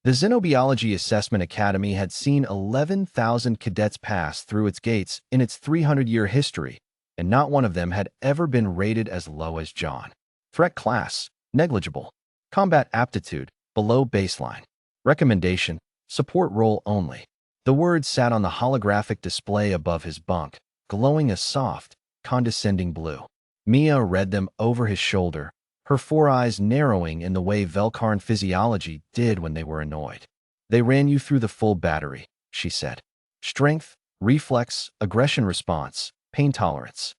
The Xenobiology Assessment Academy had seen 11,000 cadets pass through its gates in its 300-year history, and not one of them had ever been rated as low as John. Threat class, negligible. Combat aptitude, below baseline. Recommendation, support role only. The words sat on the holographic display above his bunk, glowing a soft, condescending blue. Mia read them over his shoulder, her four eyes narrowing in the way Velkarn physiology did when they were annoyed. They ran you through the full battery, she said. Strength, reflex, aggression response, pain tolerance.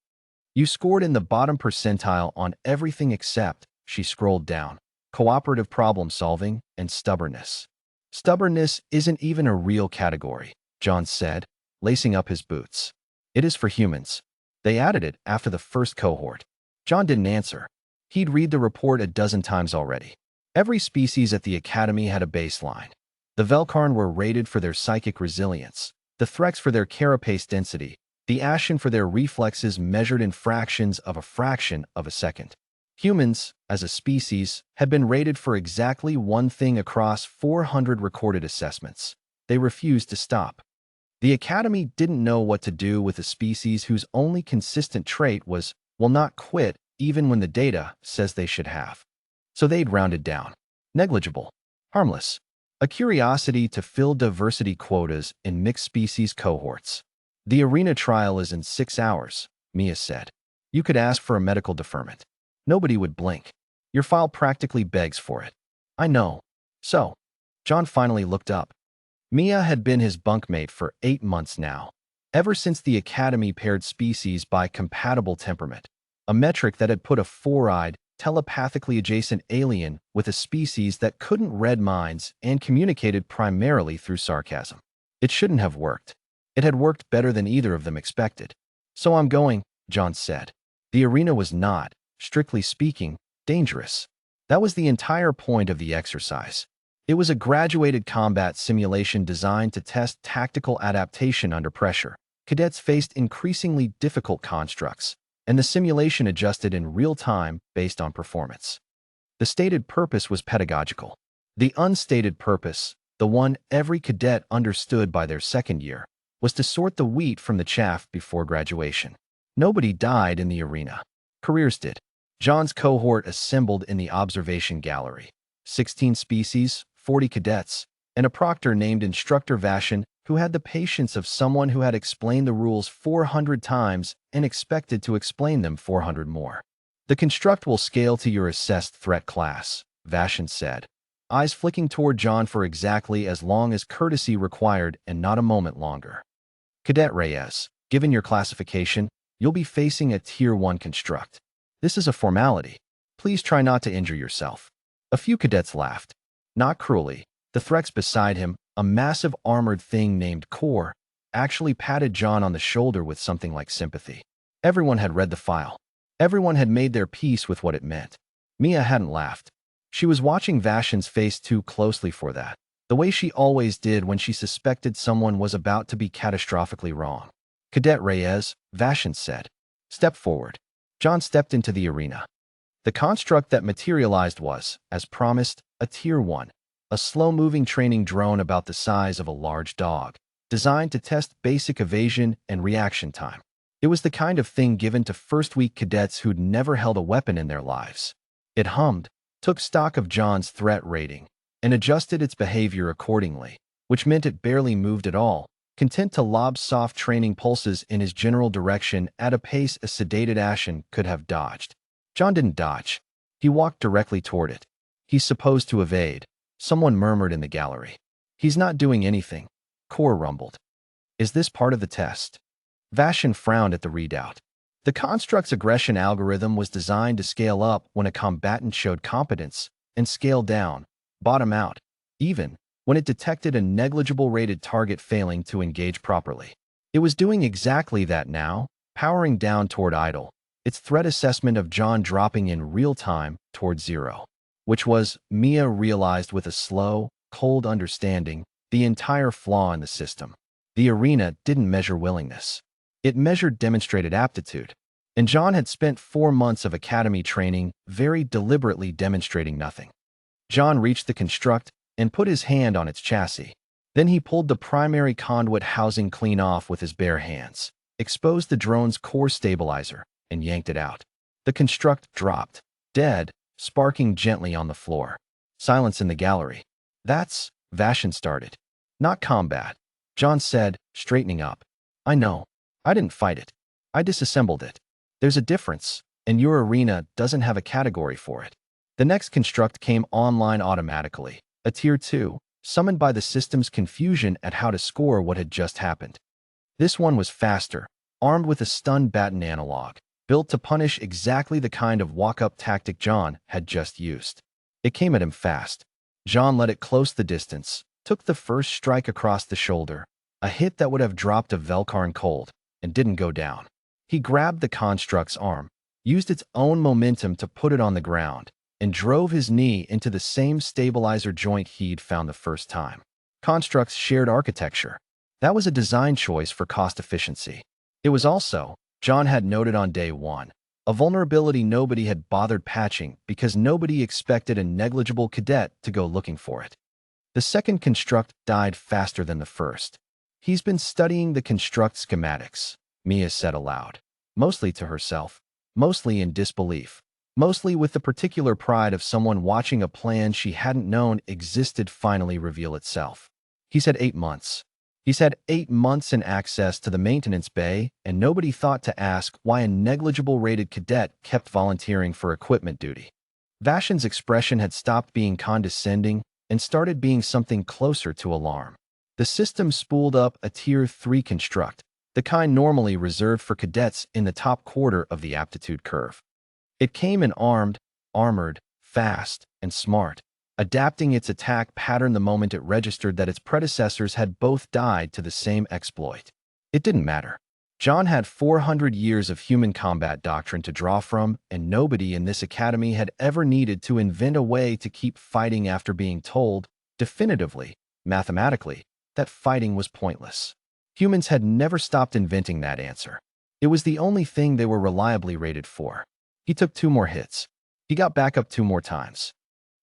You scored in the bottom percentile on everything except, she scrolled down, cooperative problem solving and stubbornness. Stubbornness isn't even a real category, John said, lacing up his boots. It is for humans. They added it after the first cohort. John didn't answer. He'd read the report a dozen times already. Every species at the Academy had a baseline. The Velkarn were rated for their psychic resilience, the Threx for their carapace density, the Ashen for their reflexes measured in fractions of a fraction of a second. Humans, as a species, had been rated for exactly one thing across 400 recorded assessments. They refused to stop. The Academy didn't know what to do with a species whose only consistent trait was, will not quit even when the data says they should have. So they'd rounded down. Negligible. Harmless. A curiosity to fill diversity quotas in mixed species cohorts. The arena trial is in 6 hours, Mia said. You could ask for a medical deferment. Nobody would blink. Your file practically begs for it. I know. So, John finally looked up. Mia had been his bunkmate for 8 months now, ever since the Academy paired species by compatible temperament, a metric that had put a four-eyed, telepathically adjacent alien with a species that couldn't read minds and communicated primarily through sarcasm. It shouldn't have worked. It had worked better than either of them expected. So I'm going, John said. The arena was not, strictly speaking, dangerous. That was the entire point of the exercise. It was a graduated combat simulation designed to test tactical adaptation under pressure. Cadets faced increasingly difficult constructs, and the simulation adjusted in real time based on performance. The stated purpose was pedagogical. The unstated purpose, the one every cadet understood by their second year, was to sort the wheat from the chaff before graduation. Nobody died in the arena. Careers did. John's cohort assembled in the observation gallery. 16 species, 40 cadets, and a proctor named Instructor Vashin who had the patience of someone who had explained the rules 400 times and expected to explain them 400 more. The construct will scale to your assessed threat class, Vashin said, eyes flicking toward John for exactly as long as courtesy required and not a moment longer. Cadet Reyes, given your classification, you'll be facing a Tier 1 construct. This is a formality. Please try not to injure yourself. A few cadets laughed. Not cruelly. The Threx beside him, a massive armored thing named Core, actually patted John on the shoulder with something like sympathy. Everyone had read the file. Everyone had made their peace with what it meant. Mia hadn't laughed. She was watching Vashin's face too closely for that, the way she always did when she suspected someone was about to be catastrophically wrong. Cadet Reyes, Vashin said. Step forward. John stepped into the arena. The construct that materialized was, as promised, a Tier 1. A slow-moving training drone about the size of a large dog, designed to test basic evasion and reaction time. It was the kind of thing given to first-week cadets who'd never held a weapon in their lives. It hummed, took stock of John's threat rating, and adjusted its behavior accordingly, which meant it barely moved at all, content to lob soft training pulses in his general direction at a pace a sedated Ashen could have dodged. John didn't dodge. He walked directly toward it. He's supposed to evade. Someone murmured in the gallery. He's not doing anything. Core rumbled. Is this part of the test? Vashin frowned at the readout. The construct's aggression algorithm was designed to scale up when a combatant showed competence and scale down, bottom out, even when it detected a negligible rated target failing to engage properly. It was doing exactly that now, powering down toward idle, its threat assessment of John dropping in real time toward 0. Which was, Mia realized with a slow, cold understanding, the entire flaw in the system. The arena didn't measure willingness. It measured demonstrated aptitude. And John had spent 4 months of academy training very deliberately demonstrating nothing. John reached the construct, and put his hand on its chassis. Then he pulled the primary conduit housing clean off with his bare hands, exposed the drone's core stabilizer, and yanked it out. The construct dropped, dead, sparking gently on the floor. Silence in the gallery. That's, Vashan started. Not combat, John said, straightening up. I know. I didn't fight it. I disassembled it. There's a difference, and your arena doesn't have a category for it. The next construct came online automatically, a Tier 2, summoned by the system's confusion at how to score what had just happened. This one was faster, armed with a stun baton analog, built to punish exactly the kind of walk-up tactic John had just used. It came at him fast. John let it close the distance, took the first strike across the shoulder, a hit that would have dropped a Velkarn cold, and didn't go down. He grabbed the construct's arm, used its own momentum to put it on the ground, and drove his knee into the same stabilizer joint he'd found the first time. Constructs shared architecture. That was a design choice for cost efficiency. It was also, John had noted on day one, a vulnerability nobody had bothered patching because nobody expected a negligible cadet to go looking for it. The second construct died faster than the first. He's been studying the construct schematics, Mia said aloud, mostly to herself, mostly in disbelief, mostly with the particular pride of someone watching a plan she hadn't known existed finally reveal itself. He said 8 months. He's had 8 months in access to the maintenance bay, and nobody thought to ask why a negligible rated cadet kept volunteering for equipment duty. Vashan's expression had stopped being condescending and started being something closer to alarm. The system spooled up a Tier 3 construct, the kind normally reserved for cadets in the top quarter of the aptitude curve. It came in armed, armored, fast, and smart, adapting its attack pattern the moment it registered that its predecessors had both died to the same exploit. It didn't matter. John had 400 years of human combat doctrine to draw from, and nobody in this academy had ever needed to invent a way to keep fighting after being told, definitively, mathematically, that fighting was pointless. Humans had never stopped inventing that answer. It was the only thing they were reliably rated for. He took 2 more hits. He got back up 2 more times.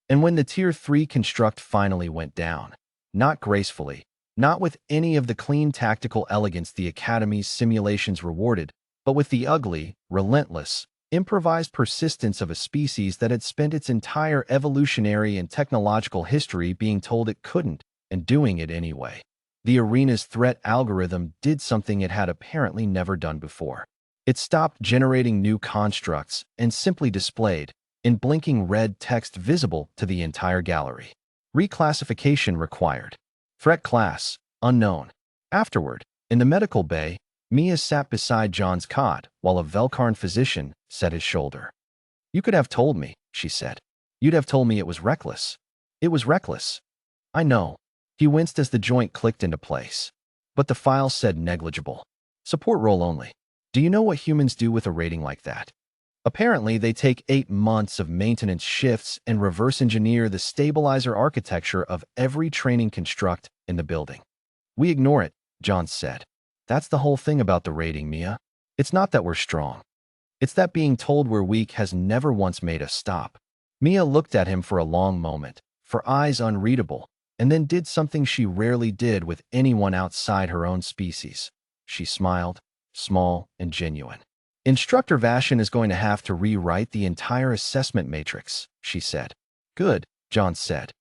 And when the Tier 3 construct finally went down, not gracefully, not with any of the clean tactical elegance the Academy's simulations rewarded, but with the ugly, relentless, improvised persistence of a species that had spent its entire evolutionary and technological history being told it couldn't, and doing it anyway. The arena's threat algorithm did something it had apparently never done before. It stopped generating new constructs and simply displayed, in blinking red text visible to the entire gallery. Reclassification required. Threat class, unknown. Afterward, in the medical bay, Mia sat beside John's cot while a Velkarn physician set his shoulder. You could have told me, she said. You'd have told me it was reckless. It was reckless. I know. He winced as the joint clicked into place. But the file said negligible. Support role only. Do you know what humans do with a rating like that? Apparently, they take 8 months of maintenance shifts and reverse engineer the stabilizer architecture of every training construct in the building. We ignore it, John said. That's the whole thing about the rating, Mia. It's not that we're strong. It's that being told we're weak has never once made us stop. Mia looked at him for a long moment, for eyes unreadable, and then did something she rarely did with anyone outside her own species. She smiled, small and genuine. Instructor Vashan is going to have to rewrite the entire assessment matrix, she said. Good, John said.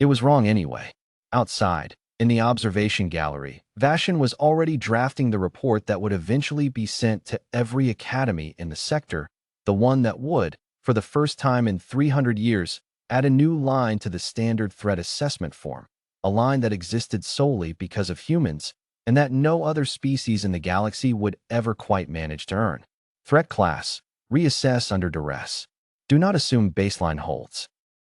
It was wrong anyway. Outside, in the observation gallery, Vashan was already drafting the report that would eventually be sent to every academy in the sector, the one that would, for the first time in 300 years, add a new line to the standard threat assessment form, a line that existed solely because of humans, and that no other species in the galaxy would ever quite manage to earn. Threat class, reassess under duress. Do not assume baseline holds.